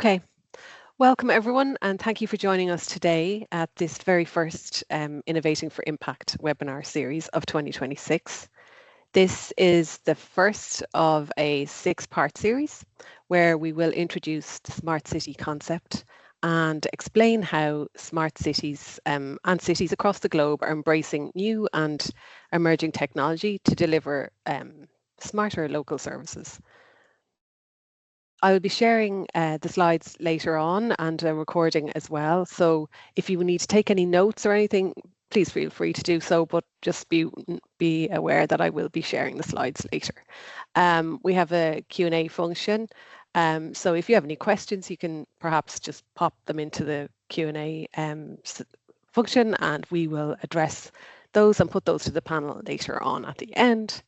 Okay, welcome everyone, and thank you for joining us today at this very first Innovating for Impact webinar series of 2026. This is the first of a 6-part series where we will introduce the smart city concept and explain how smart cities and cities across the globe are embracing new and emerging technology to deliver smarter local services. I will be sharing the slides later on and a recording as well. So if you need to take any notes or anything, please feel free to do so, but just be aware that I will be sharing the slides later. We have a Q&A function. So if you have any questions, you can perhaps just pop them into the Q&A function and we will address those and put those to the panel later on at the end.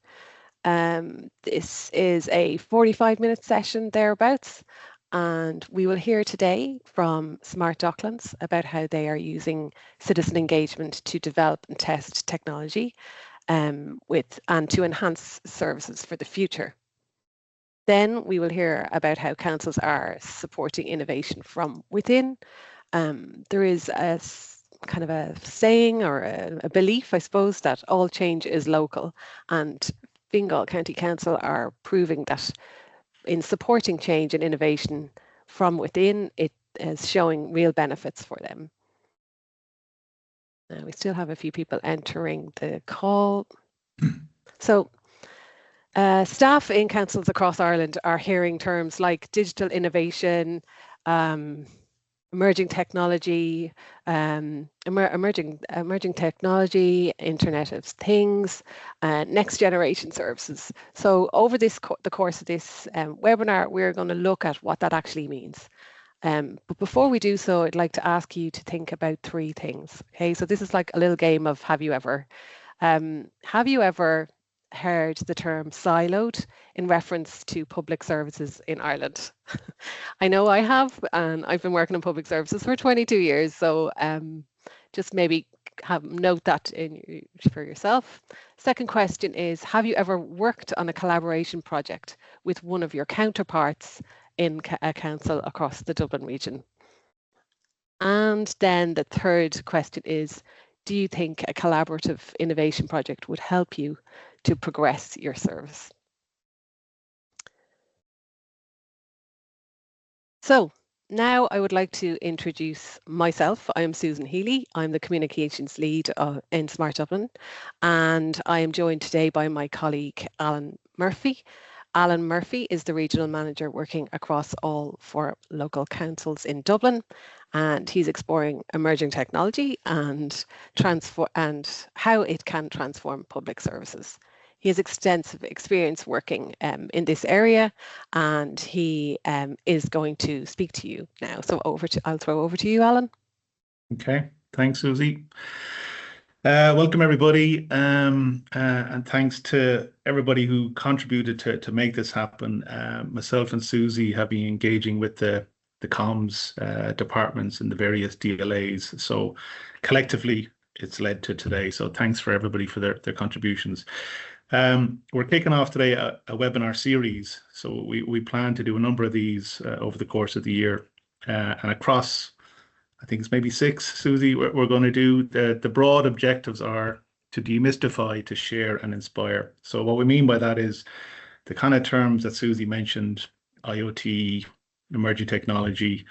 This is a 45-minute session thereabouts, and we will hear today from Smart Docklands about how they are using citizen engagement to develop and test technology and to enhance services for the future. Then we will hear about how councils are supporting innovation from within. There is a kind of a saying or a belief, I suppose, that all change is local, and Fingal County Council are proving that in supporting change and innovation from within, it is showing real benefits for them. Now, we still have a few people entering the call. So staff in councils across Ireland are hearing terms like digital innovation, emerging technology, emerging technology, Internet of Things, next generation services. So over the course of this webinar, we're going to look at what that actually means. But before we do so, I'd like to ask you to think about 3 things. Okay, so this is like a little game of have you ever? Have you ever heard the term siloed in reference to public services in Ireland? I know I have, and I've been working in public services for 22 years, so just maybe note that for yourself. Second question is, have you ever worked on a collaboration project with one of your counterparts in a council across the Dublin region? And then the third question is, do you think a collaborative innovation project would help you to progress your service? So now I would like to introduce myself. I am Susan Healy. I'm the Communications Lead in Smart Dublin, and I am joined today by my colleague, Alan Murphy. Alan Murphy is the Regional Manager working across all 4 local councils in Dublin, and he's exploring emerging technology and how it can transform public services. He has extensive experience working in this area, and he is going to speak to you now. So I'll throw over to you, Alan. Okay, thanks, Susie. Welcome everybody, and thanks to everybody who contributed to make this happen. Myself and Susie have been engaging with the comms departments and the various DLAs. So collectively, it's led to today. So thanks for everybody for their contributions. We're kicking off today a webinar series. So we plan to do a number of these over the course of the year, and across, I think it's maybe 6, Susie, we're going to do. The broad objectives are to demystify, to share and inspire. So what we mean by that is the kind of terms that Susie mentioned: IoT, emerging technology,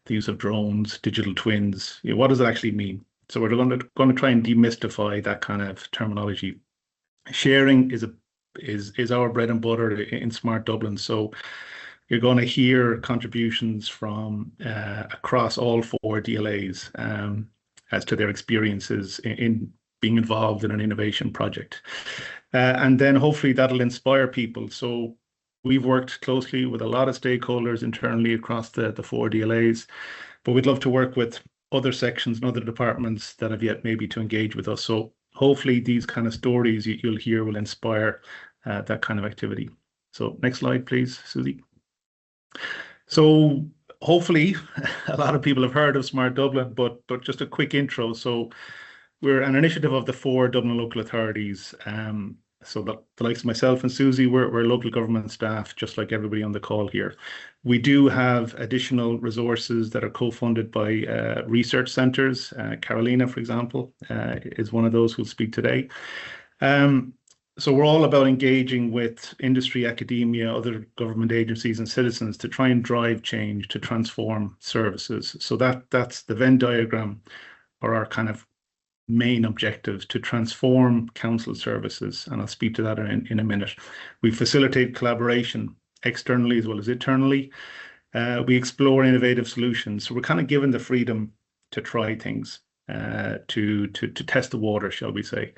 the use of drones, digital twins. What does it actually mean? So we're going to try and demystify that kind of terminology. Sharing is our bread and butter in Smart Dublin. So you're going to hear contributions from across all 4 DLAs as to their experiences in being involved in an innovation project. And then hopefully that'll inspire people. So we've worked closely with a lot of stakeholders internally across the 4 DLAs, but we'd love to work with other sections and other departments that have yet maybe to engage with us. So hopefully these kind of stories you'll hear will inspire that kind of activity. So next slide, please, Susie. So hopefully a lot of people have heard of Smart Dublin, but just a quick intro. So we're an initiative of the 4 Dublin local authorities, and So the likes of myself and Susie, we're local government staff, just like everybody on the call here. We do have additional resources that are co-funded by research centres. Carolina, for example, is one of those who'll speak today. So we're all about engaging with industry, academia, other government agencies and citizens to try and drive change, to transform services. So that's the Venn diagram, or our kind of main objectives: to transform council services. And I'll speak to that in a minute. We facilitate collaboration externally as well as internally. We explore innovative solutions. So we're kind of given the freedom to try things, to test the water, shall we say.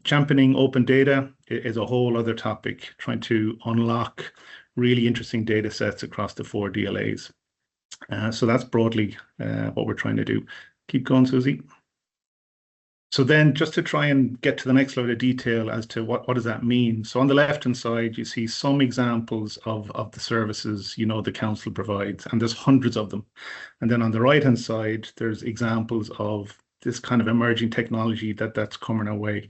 Championing open data is a whole other topic, trying to unlock really interesting data sets across the 4 DLAs. So that's broadly what we're trying to do. Keep going, Susie. So then, just to try and get to the next level of detail as to what does that mean. So on the left-hand side, you see some examples of the services, you know, the council provides, and there's hundreds of them. And then on the right-hand side, there's examples of this kind of emerging technology that's coming our way.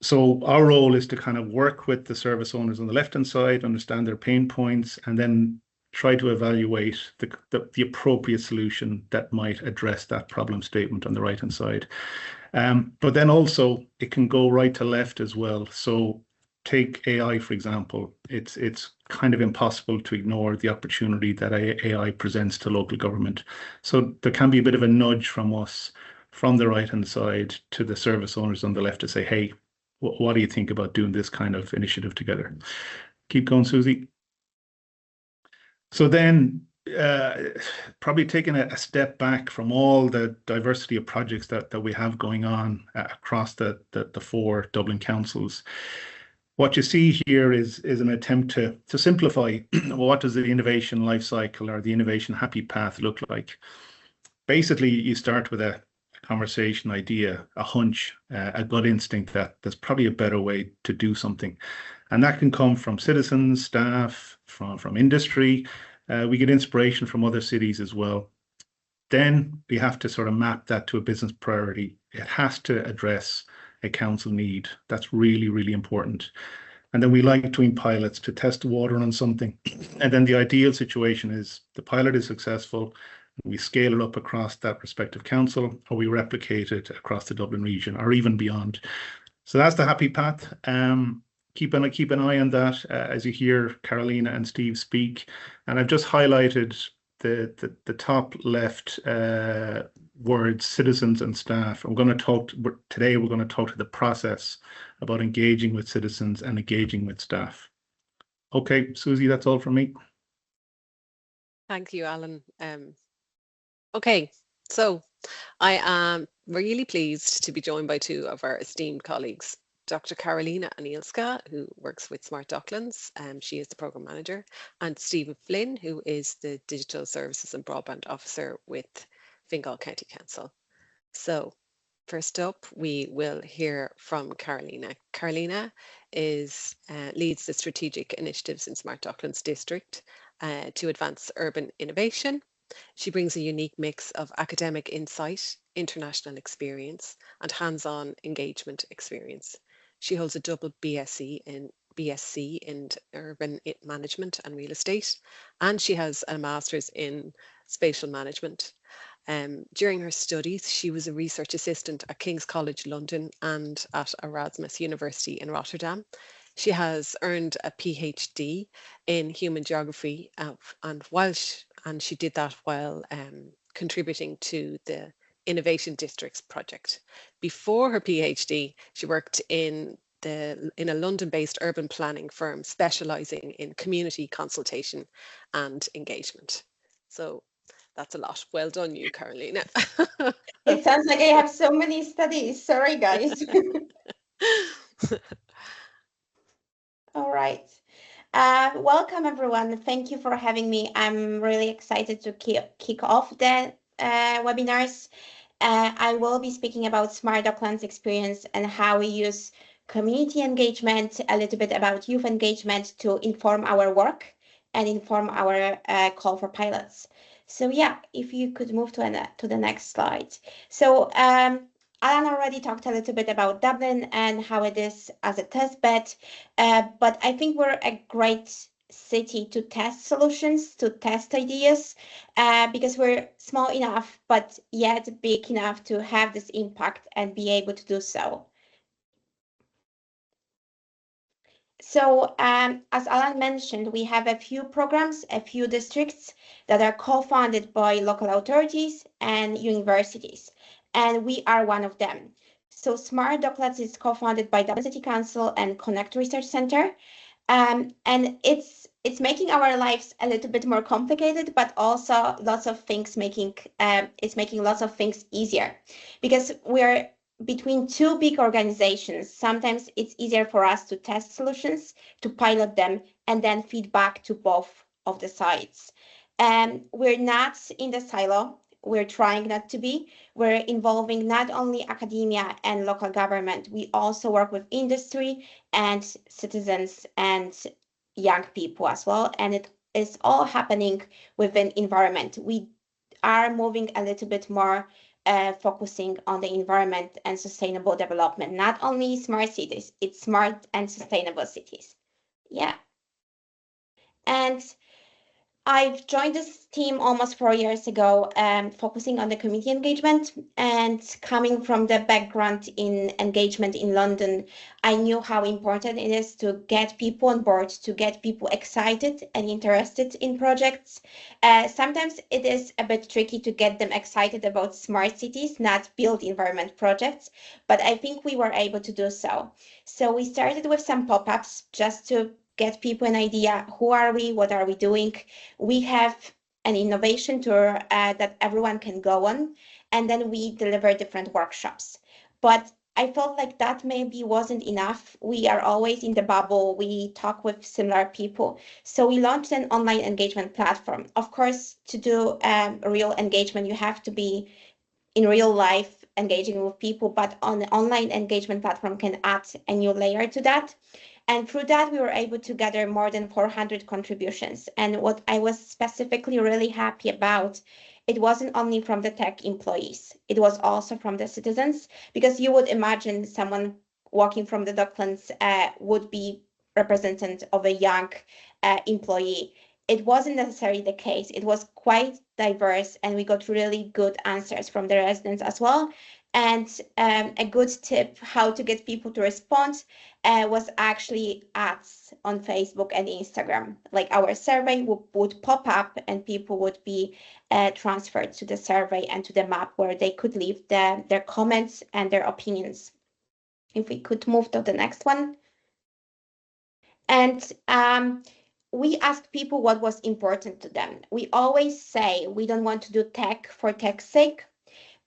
So our role is to kind of work with the service owners on the left-hand side, understand their pain points, and then try to evaluate the appropriate solution that might address that problem statement on the right-hand side. But then also it can go right to left as well. So take AI, for example. It's kind of impossible to ignore the opportunity that AI presents to local government. So there can be a bit of a nudge from us, from the right-hand side, to the service owners on the left to say, hey, what do you think about doing this kind of initiative together? Keep going, Susie. So then, probably taking a step back from all the diversity of projects that we have going on across the 4 Dublin councils, what you see here is an attempt to simplify what does the innovation life cycle or the innovation happy path look like. Basically, you start with a conversation idea, a hunch, a gut instinct that there's probably a better way to do something. And that can come from citizens, staff, from industry. We get inspiration from other cities as well. Then we have to sort of map that to a business priority. It has to address a council need. That's really, really important. And then we like doing pilots to test the water on something. And then the ideal situation is the pilot is successful, we scale it up across that respective council, or we replicate it across the Dublin region or even beyond. So that's the happy path. Keep an eye on that as you hear Carolina and Steve speak. And I've just highlighted the top left words, citizens and staff. Today we're going to talk to the process about engaging with citizens and engaging with staff. Okay, Susie, that's all from me. Thank you, Alan. Okay, so I am really pleased to be joined by 2 of our esteemed colleagues, Dr. Karolina Anielska, who works with Smart Docklands, she is the Programme Manager, and Stephen Flynn, who is the Digital Services and Broadband Officer with Fingal County Council. So first up, we will hear from Karolina. Karolina leads the strategic initiatives in Smart Docklands District to advance urban innovation. She brings a unique mix of academic insight, international experience, and hands-on engagement experience. She holds a double BSc in urban management and real estate, and she has a master's in spatial management. During her studies, she was a research assistant at King's College London and at Erasmus University in Rotterdam. She has earned a PhD in human geography, and she did that while contributing to the Innovation Districts project. Before her PhD, she worked in a London-based urban planning firm specialising in community consultation and engagement. So that's a lot. Well done, you, Karolina. It sounds like I have so many studies. Sorry, guys. All right. Welcome, everyone. Thank you for having me. I'm really excited to kick off the webinars. I will be speaking about Smart Docklands experience and how we use community engagement, a little bit about youth engagement to inform our work and inform our call for pilots. So yeah, if you could move to the next slide. So Alan already talked a little bit about Dublin and how it is as a test bed, but I think we're a great city to test solutions, to test ideas, because we're small enough, but yet big enough to have this impact and be able to do so. So as Alan mentioned, we have a few programs, a few districts that are co-funded by local authorities and universities, and we are one of them. So Smart Docklands is co-funded by Dublin City Council and Connect Research Centre, and it's making our lives a little bit more complicated, but also lots of things it's making lots of things easier, because we're between two big organizations. Sometimes it's easier for us to test solutions, to pilot them, and then feedback to both of the sides. We're not in the silo. We're trying not to be. We're involving not only academia and local government, we also work with industry and citizens and young people as well. And it is all happening within environment. We are moving a little bit more focusing on the environment and sustainable development. Not only smart cities, it's smart and sustainable cities. Yeah. And I've joined this team almost 4 years ago, focusing on the community engagement, and coming from the background in engagement in London, I knew how important it is to get people on board, to get people excited and interested in projects. Sometimes it is a bit tricky to get them excited about smart cities, not built environment projects, but I think we were able to do so. So we started with some pop-ups just to get people an idea, who are we, what are we doing. We have an innovation tour that everyone can go on, and then we deliver different workshops. But I felt like that maybe wasn't enough. We are always in the bubble. We talk with similar people. So we launched an online engagement platform. Of course, to do real engagement, you have to be in real life engaging with people, but on the online engagement platform can add a new layer to that. And through that, we were able to gather more than 400 contributions. And what I was specifically really happy about, it wasn't only from the tech employees, it was also from the citizens, because you would imagine someone walking from the Docklands would be representative of a young employee. It wasn't necessarily the case. It was quite diverse, and we got really good answers from the residents as well. And a good tip how to get people to respond was actually ads on Facebook and Instagram. Like our survey would pop up, and people would be transferred to the survey and to the map where they could leave their comments and their opinions. If we could move to the next one. And we asked people what was important to them. We always say we don't want to do tech for tech's sake,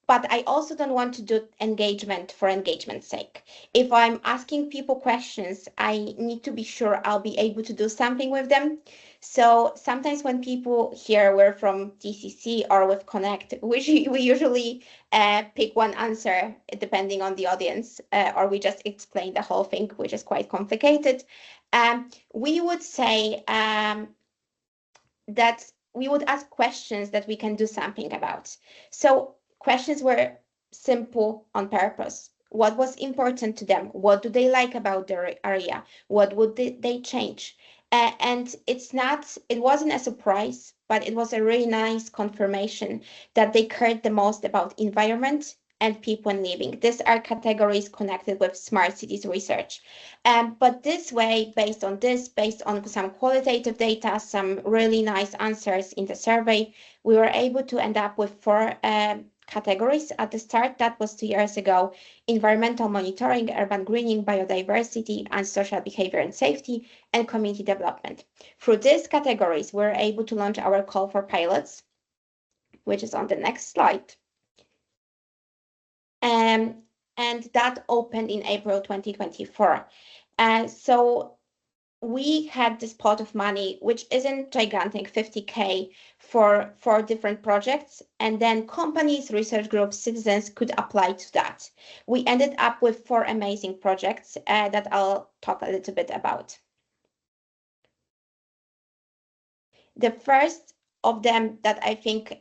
but I also don't want to do engagement for engagement's sake. If I'm asking people questions, I need to be sure I'll be able to do something with them. So sometimes when people hear we're from DCC or with Connect, we usually pick one answer depending on the audience, or we just explain the whole thing, which is quite complicated. We would say that we would ask questions that we can do something about. So questions were simple on purpose. What was important to them? What do they like about their area? What would they change? And it wasn't a surprise, but it was a really nice confirmation that they cared the most about environment and people and living. These are categories connected with smart cities research. But this way, based on some qualitative data, some really nice answers in the survey, we were able to end up with 4 categories at the start. That was 2 years ago: environmental monitoring, urban greening, biodiversity, and social behavior and safety, and community development. Through these categories, we were able to launch our call for pilots, which is on the next slide. And that opened in April 2024. So we had this pot of money, which isn't gigantic, 50K for 4 different projects. And then companies, research groups, citizens could apply to that. We ended up with 4 amazing projects that I'll talk a little bit about. The first of them that I think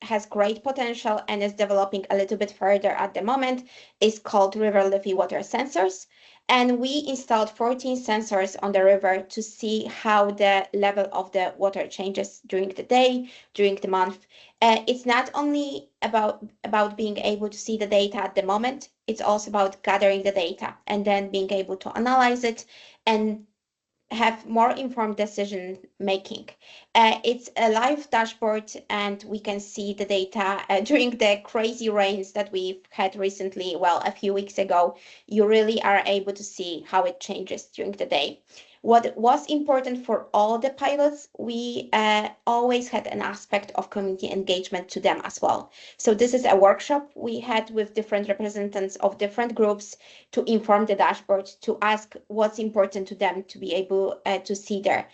has great potential and is developing a little bit further at the moment is called river leafy water sensors. And we installed 14 sensors on the river to see how the level of the water changes during the day, during the month. It's not only about being able to see the data at the moment, it's also about gathering the data and then being able to analyze it and have more informed decision making. It's a live dashboard and we can see the data during the crazy rains that we've had recently, well, a few weeks ago. You really are able to see how it changes during the day. What was important for all the pilots, we always had an aspect of community engagement to them as well. So this is a workshop we had with different representatives of different groups to inform the dashboard, to ask what's important to them to be able to see there.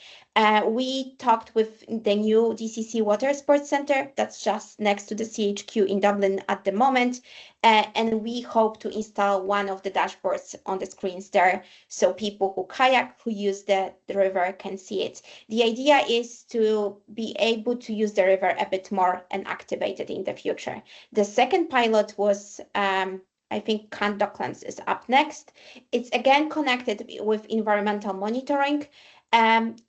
We talked with the new DCC Water Sports Center that's just next to the CHQ in Dublin at the moment, and we hope to install one of the dashboards on the screens there so people who kayak, who use the river can see it. The idea is to be able to use the river a bit more and activate it in the future. The second pilot was I think Docklands is up next. It's again connected with environmental monitoring, and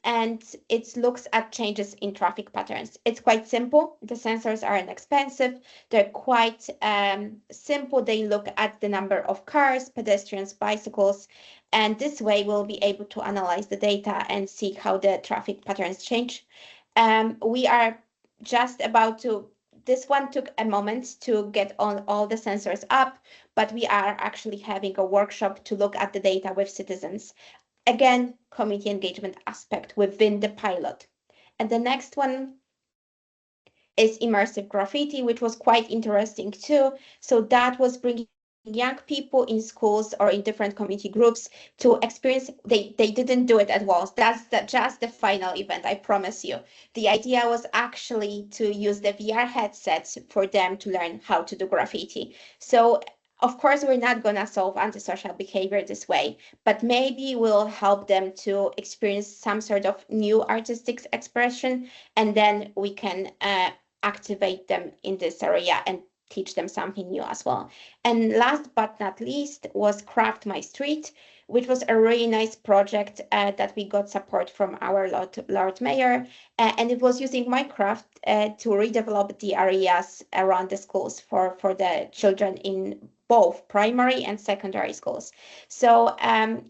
it looks at changes in traffic patterns. It's quite simple. The sensors are inexpensive. They're quite simple. They look at the number of cars, pedestrians, bicycles, and this way we'll be able to analyze the data and see how the traffic patterns change. We are just about to, this one took a moment to get on all the sensors up, but we are actually having a workshop to look at the data with citizens. Again, community engagement aspect within the pilot. And the next one is immersive graffiti, which was quite interesting too. So that was bringing young people in schools or in different community groups to experience. They didn't do it at once. That's just the final event, I promise you. The idea was actually to use the VR headsets for them to learn how to do graffiti. So of course, we're not going to solve antisocial behavior this way, but maybe we'll help them to experience some sort of new artistic expression, and then we can activate them in this area and teach them something new as well. And last but not least was Craft My Street, which was a really nice project that we got support from our Lord Mayor, and it was using Minecraft to redevelop the areas around the schools for the children in both primary and secondary schools. So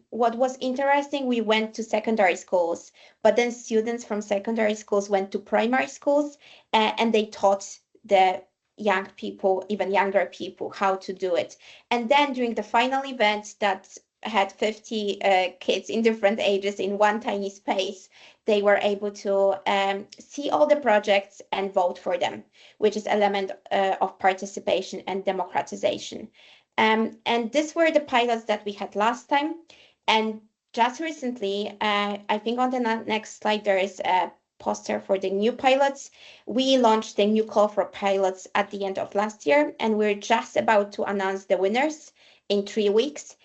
what was interesting, we went to secondary schools, but then students from secondary schools went to primary schools and they taught the young people, even younger people, how to do it. And then during the final event that had 50 kids in different ages in one tiny space, they were able to see all the projects and vote for them, which is an element of participation and democratization. And these were the pilots that we had last time. And just recently, I think on the next slide, there is a poster for the new pilots. We launched the new call for pilots at the end of last year, and we're just about to announce the winners in 3 weeks.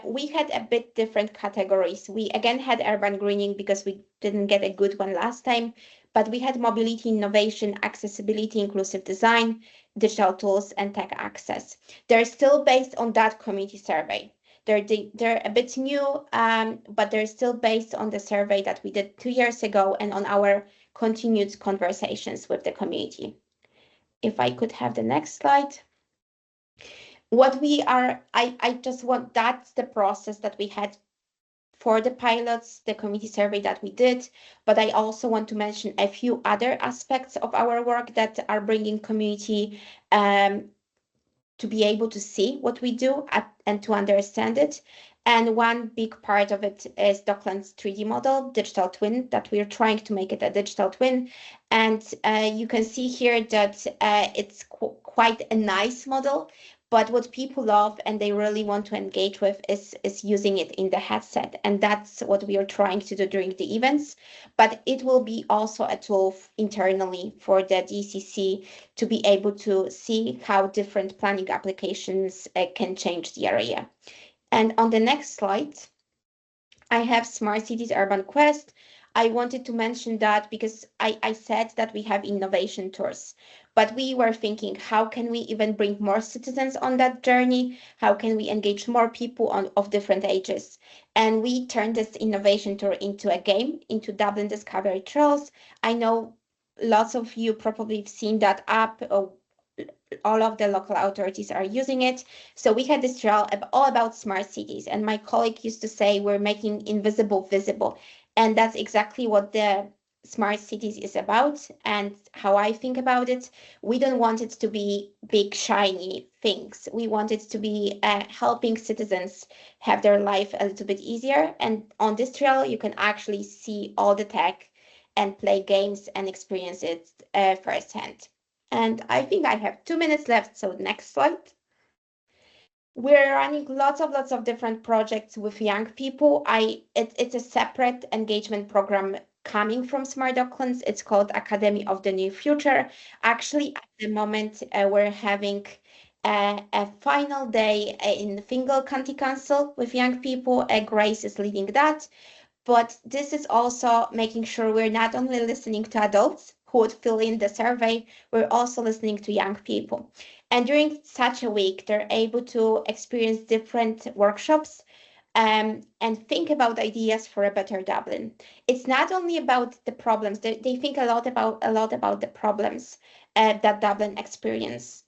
We had a bit different categories. We again had urban greening because we didn't get a good one last time, but we had mobility, innovation, accessibility, inclusive design, digital tools, and tech access. They're still based on that community survey. They're a bit new, but they're still based on the survey that we did 2 years ago and on our continued conversations with the community. If I could have the next slide. What we are, I just want, that's the process that we had for the pilots, the community survey that we did, but I also want to mention a few other aspects of our work that are bringing community to be able to see what we do and to understand it. And one big part of it is Docklands 3D model, digital twin, that we're trying to make it a digital twin. And you can see here that it's quite a nice model, but what people love and they really want to engage with is using it in the headset. And that's what we are trying to do during the events. But it will be also a tool internally for the DCC to be able to see how different planning applications can change the area. And on the next slide, I have Smart Cities Urban Quest. I wanted to mention that because I said that we have innovation tours, but we were thinking, how can we even bring more citizens on that journey? How can we engage more people of different ages? And we turned this innovation tour into a game, into Dublin Discovery Trails. I know lots of you probably have seen that app. All of the local authorities are using it. So we had this trail all about smart cities. And my colleague used to say we're making invisible visible. And that's exactly what the smart cities is about and how I think about it. We don't want it to be big, shiny things. We want it to be helping citizens have their life a little bit easier. And on this trail, you can actually see all the tech and play games and experience it firsthand. And I think I have 2 minutes left, so next slide. We're running lots of different projects with young people. It's a separate engagement program coming from Smart Docklands. It's called Academy of the New Future. Actually, at the moment, we're having a final day in Fingal County Council with young people. Grace is leading that. But this is also making sure we're not only listening to adults who would fill in the survey, we're also listening to young people. And during such a week, they're able to experience different workshops and think about ideas for a better Dublin. It's not only about the problems, they think a lot about the problems that Dublin experience,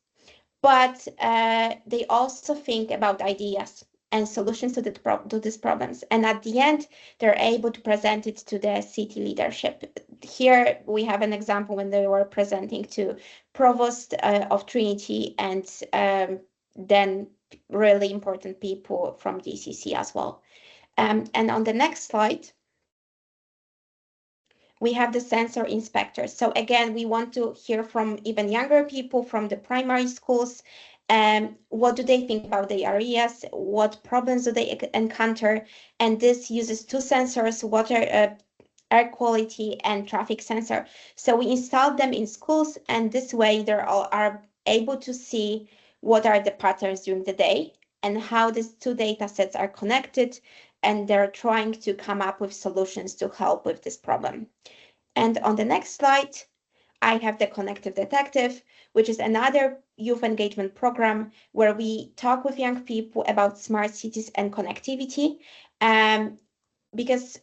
but they also think about ideas and solutions to these problems. And at the end, they're able to present it to the city leadership. Here we have an example when they were presenting to Provost of Trinity and then really important people from DCC as well. And on the next slide, we have the sensor inspectors. So again, we want to hear from even younger people from the primary schools. What do they think about the areas? What problems do they encounter? And this uses two sensors, water, air quality and traffic sensor. So we installed them in schools, and this way they are able to see what are the patterns during the day and how these two data sets are connected, and they're trying to come up with solutions to help with this problem. And on the next slide, I have the Connective Detective, which is another youth engagement program where we talk with young people about smart cities and connectivity. Because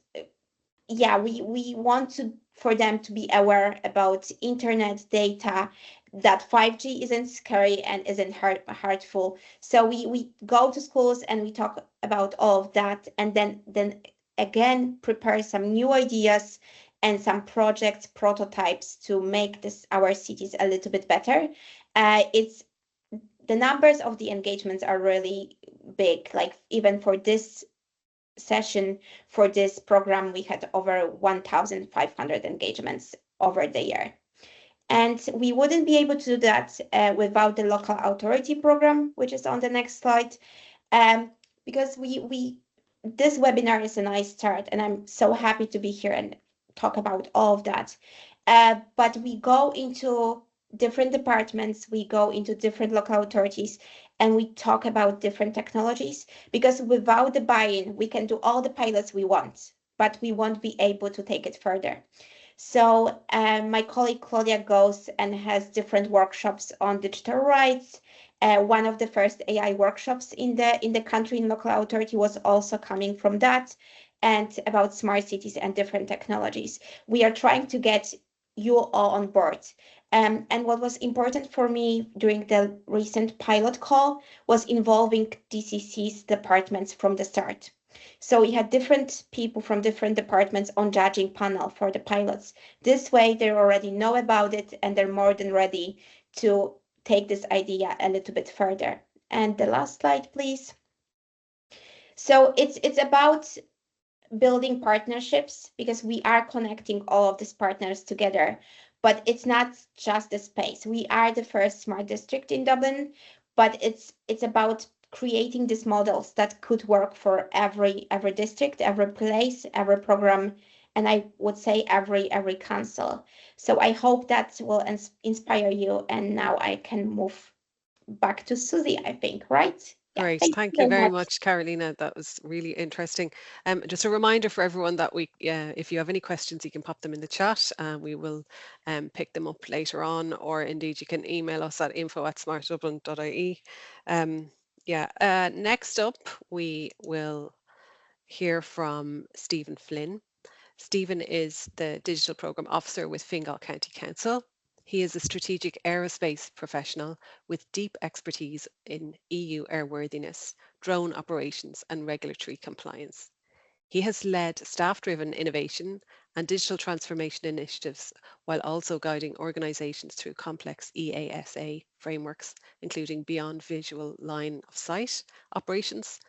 yeah, we want for them to be aware about internet data, that 5G isn't scary and isn't hurtful. So we go to schools and we talk about all of that, and then again prepare some new ideas and some projects, prototypes to make our cities a little bit better. It's the numbers of the engagements are really big. Like even for this session, for this program, we had over 1,500 engagements over the year. And we wouldn't be able to do that without the local authority program, which is on the next slide, because this webinar is a nice start, and I'm so happy to be here and talk about all of that. But we go into different departments, we go into different local authorities, and we talk about different technologies, because without the buy-in, we can do all the pilots we want, but we won't be able to take it further. So my colleague Claudia goes and has different workshops on digital rights. One of the first AI workshops in the country in local authority was also coming from that, and about smart cities and different technologies. We are trying to get you all on board. And what was important for me during the recent pilot call was involving DCC's departments from the start. So we had different people from different departments on judging panel for the pilots. This way they already know about it and they're more than ready to take this idea a little bit further. And the last slide, please. So it's about building partnerships, because we are connecting all of these partners together, but it's not just the space. We are the first smart district in Dublin, but it's about creating these models that could work for every district, every place, every program, and I would say every council. So I hope that will inspire you. And now I can move back to Susie, I think, right? Yeah, Great. thank Thank you you very very much. much, Carolina. That was really interesting. Just a reminder for everyone that if you have any questions, you can pop them in the chat and we will pick them up later on, or indeed you can email us at info@smartdublin.ie. Next up, we will hear from Stephen Flynn. Stephen is the Digital Programme Officer with Fingal County Council. He is a strategic aerospace professional with deep expertise in EU airworthiness, drone operations and regulatory compliance. He has led staff-driven innovation and digital transformation initiatives while also guiding organisations through complex EASA frameworks, including beyond visual line of sight operations,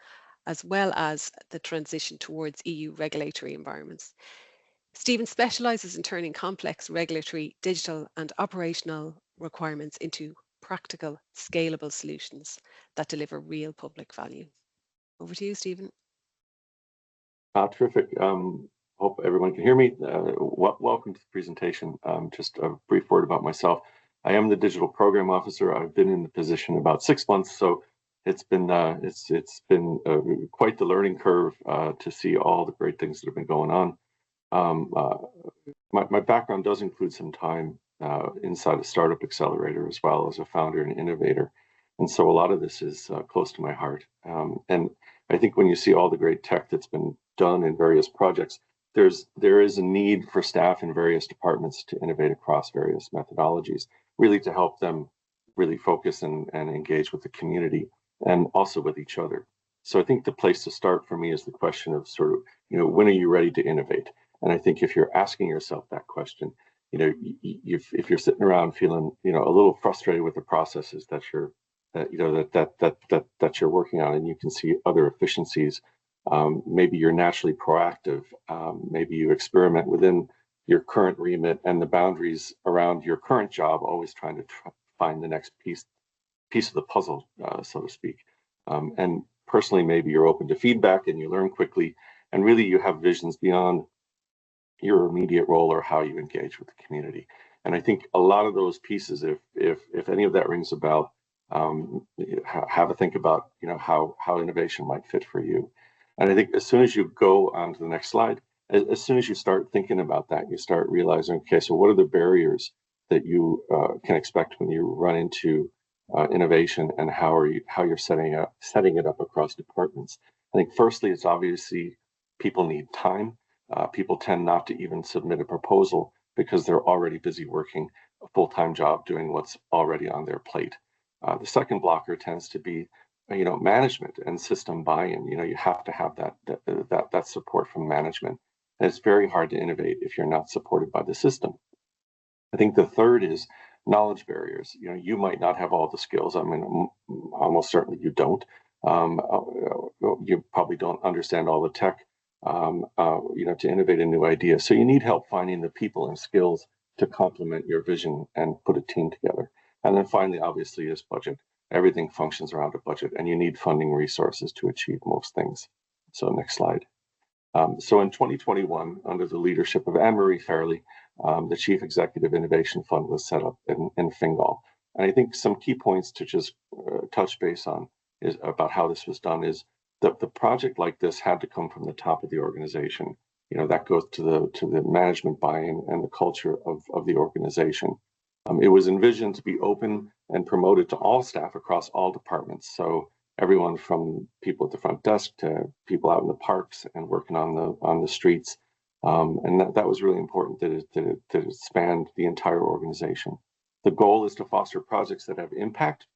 as well as the transition towards EU regulatory environments. Stephen specialises in turning complex regulatory, digital and operational requirements into practical, scalable solutions that deliver real public value. Over to you, Stephen. Terrific. Hope everyone can hear me. Welcome to the presentation. Just a brief word about myself. I am the Digital Program Officer. I've been in the position about 6 months, so it's been quite the learning curve to see all the great things that have been going on. My background does include some time inside a startup accelerator as well as a founder and innovator. And so a lot of this is close to my heart. And I think when you see all the great tech that's been done in various projects, there is a need for staff in various departments to innovate across various methodologies, really to help them really focus and engage with the community and also with each other. So I think the place to start for me is the question of sort of, when are you ready to innovate? And I think if you're asking yourself that question, if you're sitting around feeling, a little frustrated with the processes that you're working on, and you can see other efficiencies, maybe you're naturally proactive, maybe you experiment within your current remit and the boundaries around your current job, always trying to find the next piece of the puzzle, so to speak. And personally, maybe you're open to feedback and you learn quickly, and really you have visions beyond your immediate role or how you engage with the community. And I think a lot of those pieces, if any of that rings a bell, have a think about how innovation might fit for you. And I think as soon as you go on to the next slide, as soon as you start thinking about that, you start realizing, okay, so what are the barriers that you can expect when you run into innovation, and how you're setting it up across departments. I think firstly, it's obviously people need time. People tend not to even submit a proposal because they're already busy working a full-time job doing what's already on their plate. The second blocker tends to be, management and system buy-in. You have to have that support from management. And it's very hard to innovate if you're not supported by the system. I think the third is knowledge barriers. You might not have all the skills. I mean, almost certainly you don't. You probably don't understand all the tech, to innovate a new idea. So you need help finding the people and skills to complement your vision and put a team together. And then finally, obviously, is budget. Everything functions around a budget, and you need funding resources to achieve most things. So next slide. So in 2021, under the leadership of Anne-Marie Fairley, the Chief Executive Innovation Fund was set up in Fingal. And I think some key points to just touch base on is about how this was done is that the project like this had to come from the top of the organization. That goes to the management buy-in and the culture of the organization. It was envisioned to be open and promoted to all staff across all departments. So everyone from people at the front desk to people out in the parks and working on the streets. And that was really important that it spanned the entire organization. The goal is to foster projects that have impact,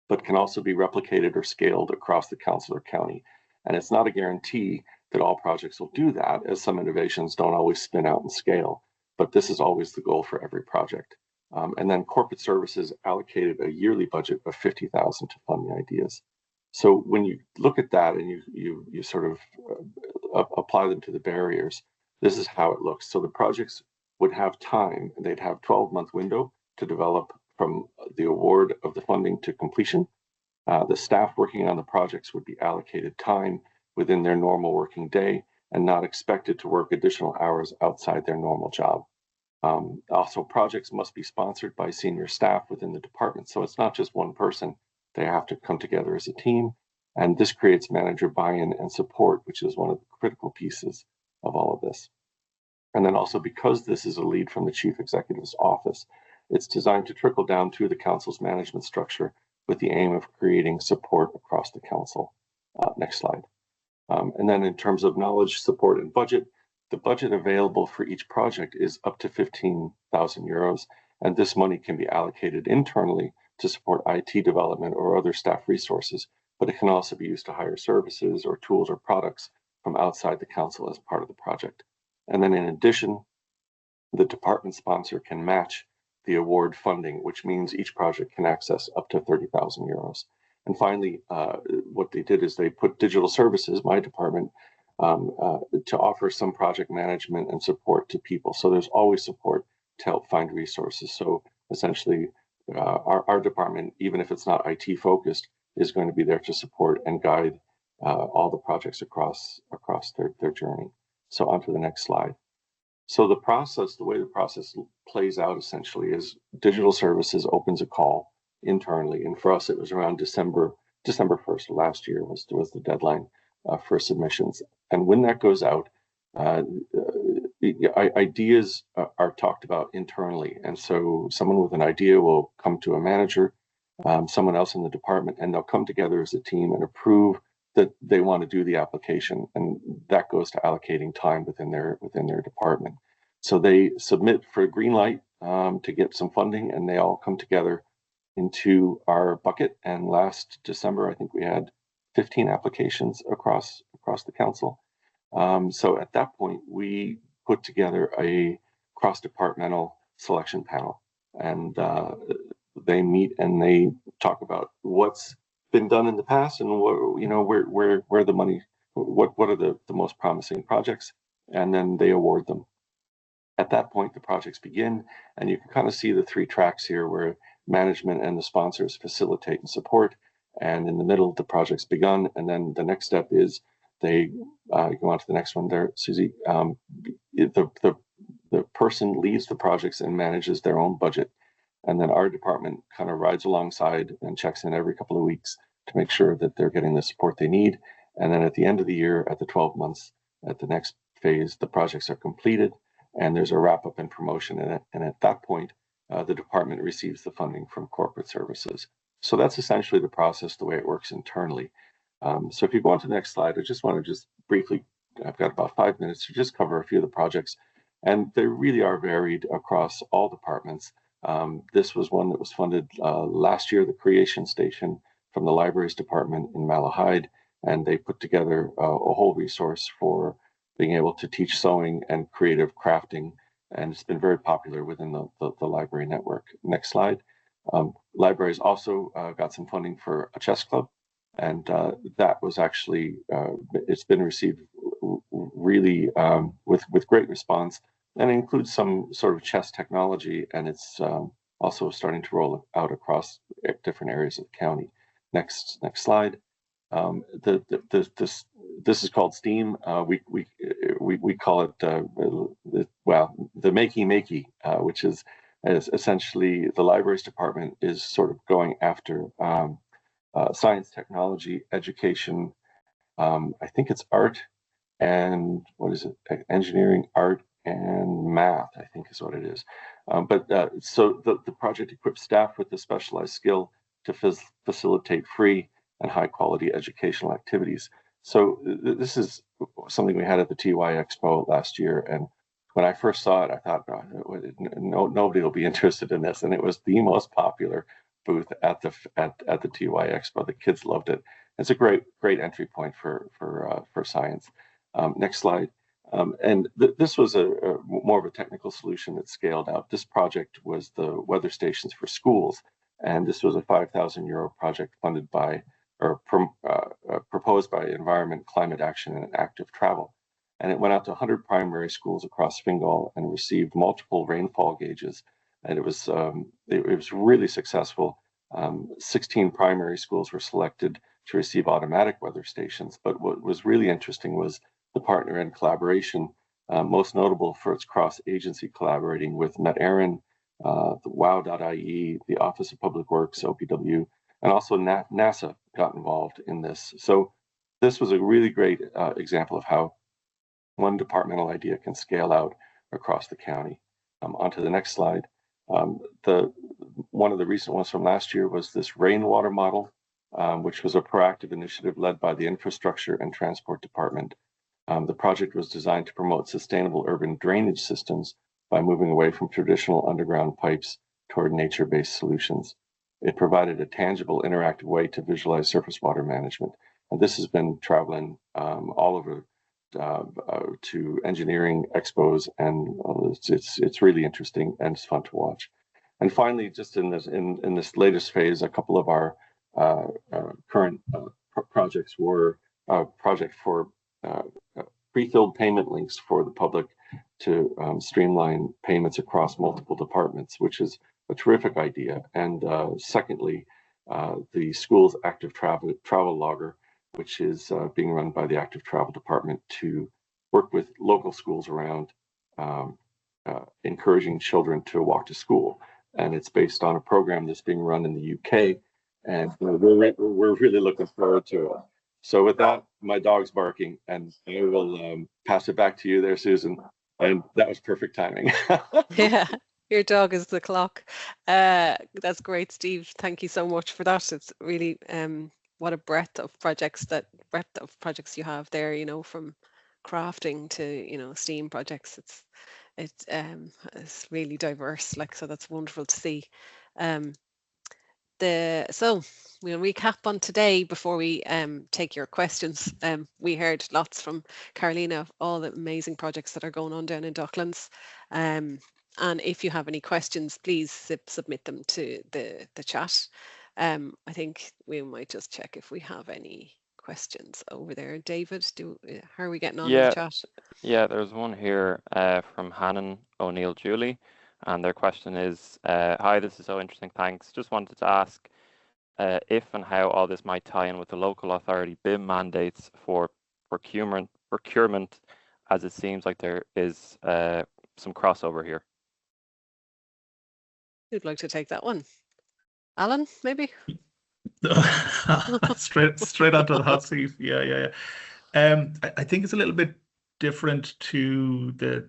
but can also be replicated or scaled across the council or county. And it's not a guarantee that all projects will do that, as some innovations don't always spin out and scale, but this is always the goal for every project. And then corporate services allocated a yearly budget of $50,000 to fund the ideas. So when you look at that and you sort of apply them to the barriers, this is how it looks. So the projects would have time, and they'd have 12-month window to develop from the award of the funding to completion. The staff working on the projects would be allocated time within their normal working day and not expected to work additional hours outside their normal job. Also, projects must be sponsored by senior staff within the department. So it's not just one person They have to come together as a team, and this creates manager buy-in and support, which is one of the critical pieces of all of this. And then also, because this is a lead from the Chief Executive's office, it's designed to trickle down through the council's management structure with the aim of creating support across the council. Next slide. And then in terms of knowledge, support, and budget, the budget available for each project is up to 15,000 euros, and this money can be allocated internally to support IT development or other staff resources, but it can also be used to hire services or tools or products from outside the council as part of the project. And then in addition, the department sponsor can match the award funding, which means each project can access up to 30,000 euros. And finally, what they did is they put digital services, my department, to offer some project management and support to people. So there's always support to help find resources. So essentially, our department, even if it's not IT focused, is going to be there to support and guide all the projects across their journey. So on to the next slide. So the way the process plays out essentially is digital services opens a call internally, and for us it was around December 1st last year was the deadline for submissions. And when that goes out, ideas are talked about internally, and so someone with an idea will come to a manager, someone else in the department, and they'll come together as a team and approve that they want to do the application, and that goes to allocating time within their department. So they submit for a green light to get some funding, and they all come together into our bucket. And last December, I think we had 15 applications across the council. So at that point, we put together a cross-departmental selection panel, and they meet and they talk about what's been done in the past and where the money, what are the most promising projects, and then they award them. At that point, the projects begin, and you can kind of see the three tracks here where management and the sponsors facilitate and support, and in the middle, the project's begun, and then the next step is they go on to the next one there, Susie. The person leads the projects and manages their own budget, and then our department kind of rides alongside and checks in every couple of weeks to make sure that they're getting the support they need. And then at the end of the year, at the 12 months, at the next phase, the projects are completed and there's a wrap up and promotion in it. And at that point, the department receives the funding from corporate services. So that's essentially the process, the way it works internally. So if you go on to the next slide, I just want to just briefly, I've got about 5 minutes to just cover a few of the projects. And they really are varied across all departments. This was one that was funded last year, the Creation Station from the Libraries Department in Malahide, and they put together a whole resource for being able to teach sewing and creative crafting, and it's been very popular within the library network. Next slide. Libraries also got some funding for a chess club, and that was actually, it's been received really with great response, and it includes some sort of chess technology, and it's also starting to roll out across different areas of the county. Next slide. This is called STEAM. We call it the Makey, which is essentially the libraries department is sort of going after science, technology, education. I think it's art and what is it? Engineering, art, and math, I think is what it is. So the project equips staff with the specialized skill to facilitate free and high quality educational activities. So this is something we had at the TY Expo last year. And when I first saw it, I thought, nobody will be interested in this. And it was the most popular booth at the TY Expo. The kids loved it. It's a great entry point for science. Next slide. This was a more of a technical solution that scaled out. This project was the weather stations for schools, and this was a 5,000 euro project funded by or proposed by Environment, Climate Action, and Active Travel. And it went out to 100 primary schools across Fingal and received multiple rainfall gauges. And it was really successful. 16 primary schools were selected to receive automatic weather stations. But what was really interesting was the partner and collaboration, most notable for its cross-agency collaborating with Met Éireann, the WOW.ie, the Office of Public Works, OPW, and also NASA got involved in this. So this was a really great example of how one departmental idea can scale out across the county. On to the next slide. One of the recent ones from last year was this rainwater model, which was a proactive initiative led by the Infrastructure and Transport Department. The project was designed to promote sustainable urban drainage systems by moving away from traditional underground pipes toward nature-based solutions. It provided a tangible, interactive way to visualize surface water management. And this has been traveling all over to engineering expos, and it's really interesting and it's fun to watch. And finally, just in this latest phase, a couple of our current projects were a project for pre-filled payment links for the public to streamline payments across multiple departments, which is a terrific idea. And secondly, the school's active travel logger, which is being run by the active travel department to work with local schools around encouraging children to walk to school. And it's based on a program that's being run in the UK. And we're really looking forward to it. So with that, my dog's barking, and I will pass it back to you there, Susan. And that was perfect timing. Yeah, your dog is the clock. That's great, Steve. Thank you so much for that. It's really what a breadth of projects you have there, you know, from crafting to, you know, STEAM projects. It's really diverse, like, so that's wonderful to see. So we'll recap on today before we take your questions. We heard lots from Carolina of all the amazing projects that are going on down in Docklands. And if you have any questions, please submit them to the chat. I think we might just check if we have any questions over there. David, how are we getting on in the chat? Yeah, there's one here from Hannon O'Neill Julie. And their question is, hi, this is so interesting, thanks. Just wanted to ask if and how all this might tie in with the local authority BIM mandates for procurement, as it seems like there is some crossover here. Who'd like to take that one? Alan, maybe? straight onto the hot seat. Yeah. I think it's a little bit different to the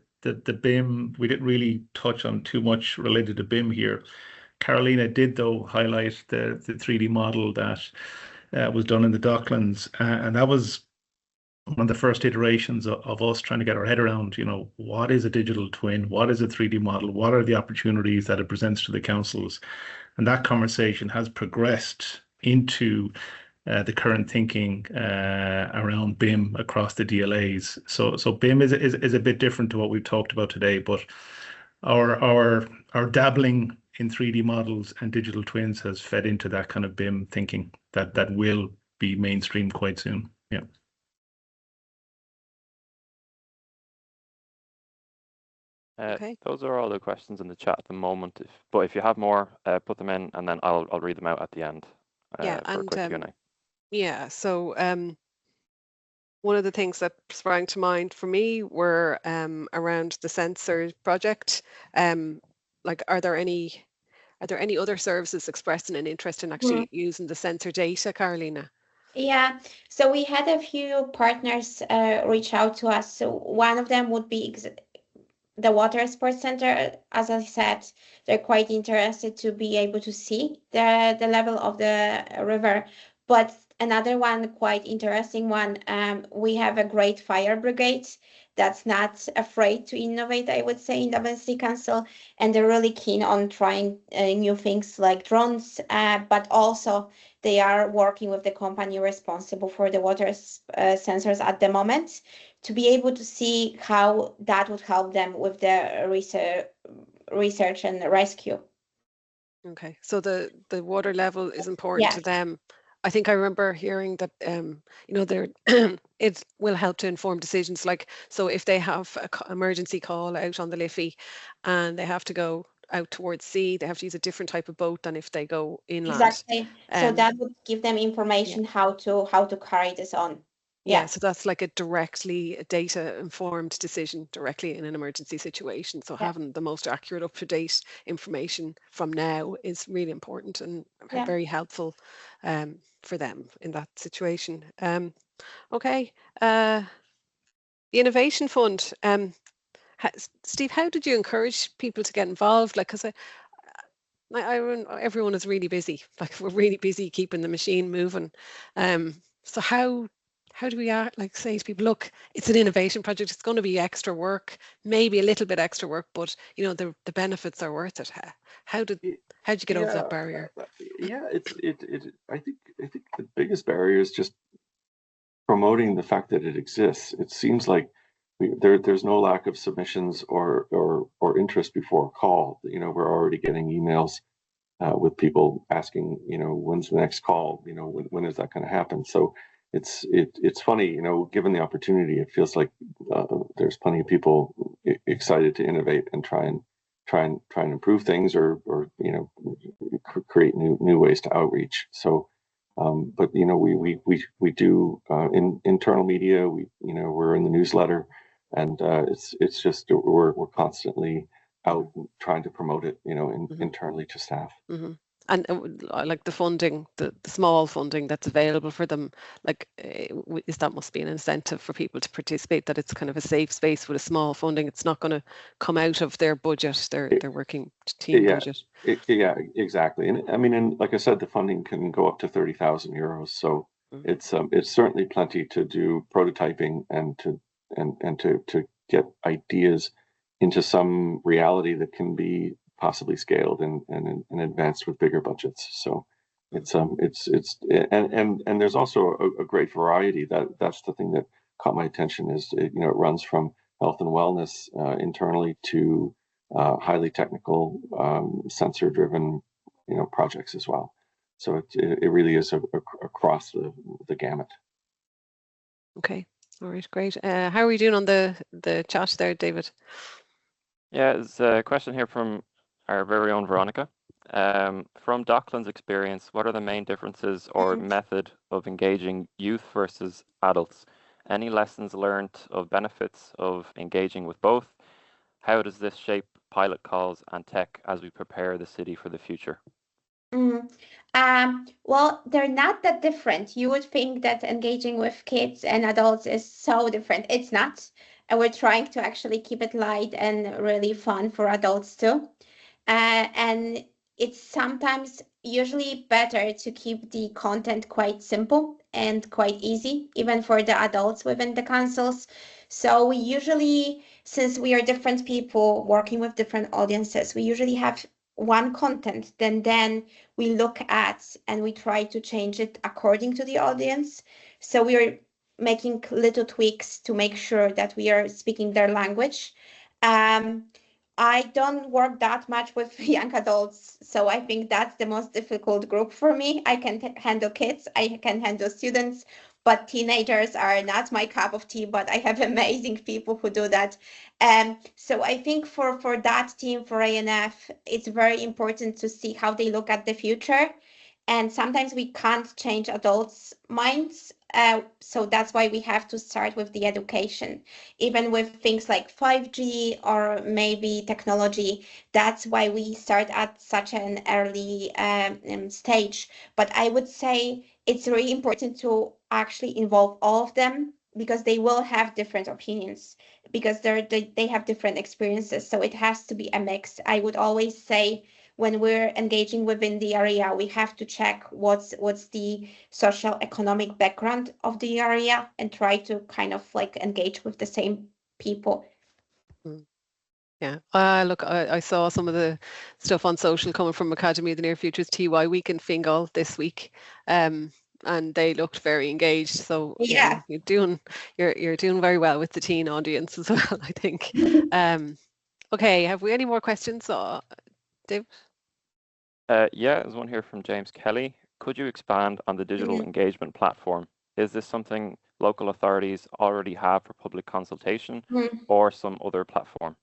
BIM. We didn't really touch on too much related to BIM here. Carolina did, though, highlight the 3D model that was done in the Docklands, and that was one of the first iterations of us trying to get our head around, you know, what is a digital twin? What is a 3D model? What are the opportunities that it presents to the councils? And that conversation has progressed into the current thinking around BIM across the DLAs. So BIM is a bit different to what we've talked about today, but our dabbling in 3D models and digital twins has fed into that kind of BIM thinking that will be mainstream quite soon. Yeah. Okay. Those are all the questions in the chat at the moment. But if you have more, put them in, and then I'll read them out at the end. Yeah, for a quick Q&A. Yeah. So one of the things that sprang to mind for me were around the sensor project. Like, are there any other services expressing an interest in actually using the sensor data, Carolina? Yeah, so we had a few partners reach out to us. So one of them would be the Water Sports Center. As I said, they're quite interested to be able to see the level of the river. But another one, quite interesting one, we have a great fire brigade that's not afraid to innovate, I would say, in Dublin City Council, and they're really keen on trying new things like drones, but also they are working with the company responsible for the water sensors at the moment to be able to see how that would help them with the research and rescue. Okay, so the water level is important to them. I think I remember hearing that, you know, it will help to inform decisions. Like, so if they have an emergency call out on the Liffey and they have to go out towards sea, they have to use a different type of boat than if they go inland. Exactly. So that would give them information how to carry this on. Yeah, so that's like a directly data-informed decision directly in an emergency situation. So having the most accurate, up-to-date information from now is really important and very helpful for them in that situation. Okay, the Innovation Fund. Steve, how did you encourage people to get involved? Like, because everyone is really busy. Like, we're really busy keeping the machine moving. So how do we like say to people, look, it's an innovation project. It's going to be extra work, maybe a little bit extra work, but you know the benefits are worth it. How did you get over that barrier? Yeah, I think the biggest barrier is just promoting the fact that it exists. It seems like there's no lack of submissions or interest before a call. You know, we're already getting emails with people asking, you know, when's the next call? You know, when is that going to happen? So it's funny, you know, given the opportunity, it feels like there's plenty of people excited to innovate and try and improve things or you know create new ways to outreach. So, but you know, we do in internal media. We're in the newsletter, and it's just we're constantly out trying to promote it, you know, internally to staff. And like the funding, the small funding that's available for them, like that must be an incentive for people to participate, that it's kind of a safe space with a small funding. It's not going to come out of their budget, their working team budget. Yeah, exactly. And I mean, and like I said, the funding can go up to 30,000 euros. So it's certainly plenty to do prototyping and to get ideas into some reality that can be possibly scaled and advanced with bigger budgets. So it's and there's also a great variety. That's the thing that caught my attention is it runs from health and wellness internally to highly technical sensor driven projects as well. So it really is across the gamut. Okay, all right, great. How are we doing on the chat there, David? Yeah, there's a question here from our very own Veronica. From Docklands' experience, what are the main differences or method of engaging youth versus adults? Any lessons learned of benefits of engaging with both? How does this shape pilot calls and tech as we prepare the city for the future? Well, they're not that different. You would think that engaging with kids and adults is so different. It's not. And we're trying to actually keep it light and really fun for adults too. And it's sometimes usually better to keep the content quite simple and quite easy, even for the adults within the councils. So we usually, since we are different people working with different audiences, we usually have one content, then we look at and we try to change it according to the audience. So we are making little tweaks to make sure that we are speaking their language. I don't work that much with young adults, so I think that's the most difficult group for me. I can handle kids, I can handle students, but teenagers are not my cup of tea, but I have amazing people who do that. So I think for that team, for ANF, it's very important to see how they look at the future. And sometimes we can't change adults' minds. So that's why we have to start with the education, even with things like 5G or maybe technology. That's why we start at such an early stage. But I would say it's really important to actually involve all of them, because they will have different opinions, because they have different experiences. So it has to be a mix. I would always say, when we're engaging within the area, we have to check what's the social economic background of the area and try to kind of like engage with the same people. Yeah, look, I saw some of the stuff on social coming from Academy of the Near Future's TY week in Fingal this week, and they looked very engaged. So yeah, you're doing very well with the teen audience as well, I think. Okay, have we any more questions, Dave? Yeah, there's one here from James Kelly. Could you expand on the digital engagement platform? Is this something local authorities already have for public consultation or some other platform?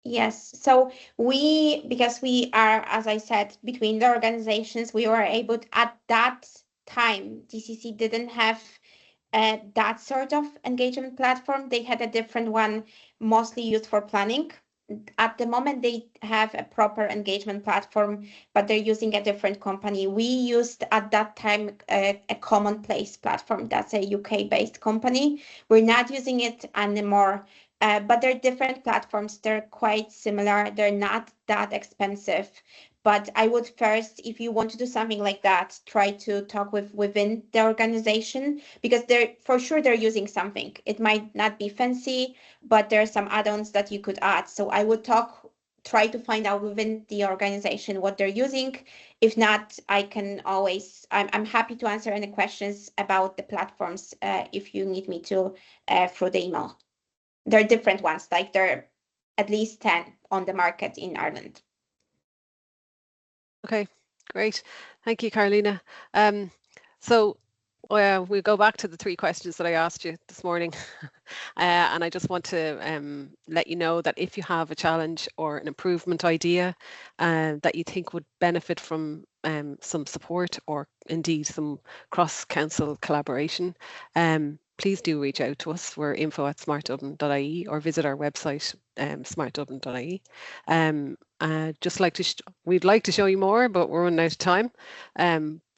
Yes, so because we are, as I said, between the organizations, we were able to, at that time, DCC didn't have that sort of engagement platform. They had a different one, mostly used for planning. At the moment, they have a proper engagement platform, but they're using a different company. We used at that time a Commonplace platform. That's a UK-based company. We're not using it anymore, but they're different platforms. They're quite similar. They're not that expensive. But I would first, if you want to do something like that, try to talk within the organization, because they're for sure they're using something. It might not be fancy, but there are some add-ons that you could add. So I would try to find out within the organization what they're using. If not, I'm happy to answer any questions about the platforms if you need me to through the email. There are different ones, like there are at least 10 on the market in Ireland. Okay, great. Thank you, Carolina. So we'll go back to the 3 questions that I asked you this morning. And I just want to let you know that if you have a challenge or an improvement idea that you think would benefit from some support or indeed some cross-council collaboration, please do reach out to us. We're info@smartdublin.ie or visit our website, smartdublin.ie. We'd like to show you more, but we're running out of time.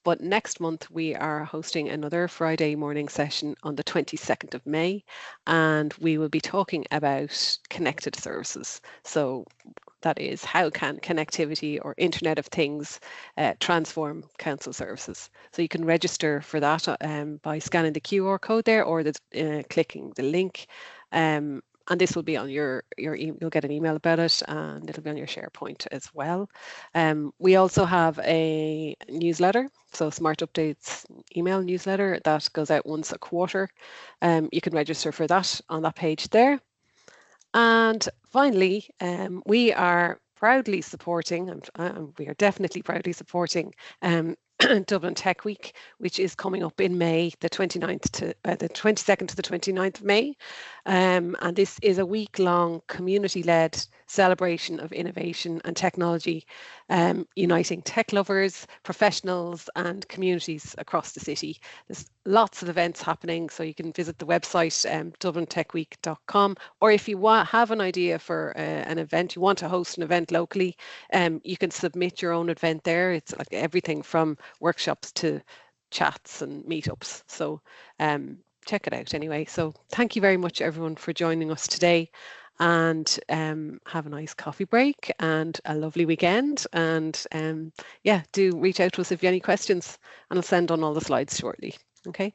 But next month we are hosting another Friday morning session on the 22nd of May, and we will be talking about connected services. So that is, how can connectivity or Internet of Things transform council services? So you can register for that by scanning the QR code there, or clicking the link. And this will be on you'll get an email about it, and it'll be on your SharePoint as well. We also have a newsletter, so Smart Updates email newsletter that goes out once a quarter. You can register for that on that page there. And finally, we are proudly supporting, we are definitely proudly supporting Dublin Tech Week, which is coming up in May, the 22nd to the 29th of May. And this is a week-long community-led celebration of innovation and technology, uniting tech lovers, professionals and communities across the city. There's lots of events happening, so you can visit the website, dublintechweek.com, or if you have an idea for an event, you want to host an event locally, you can submit your own event there. It's like everything from workshops to chats and meetups. So check it out anyway. So thank you very much everyone for joining us today, and have a nice coffee break and a lovely weekend. And yeah, do reach out to us if you have any questions, and I'll send on all the slides shortly. Okay.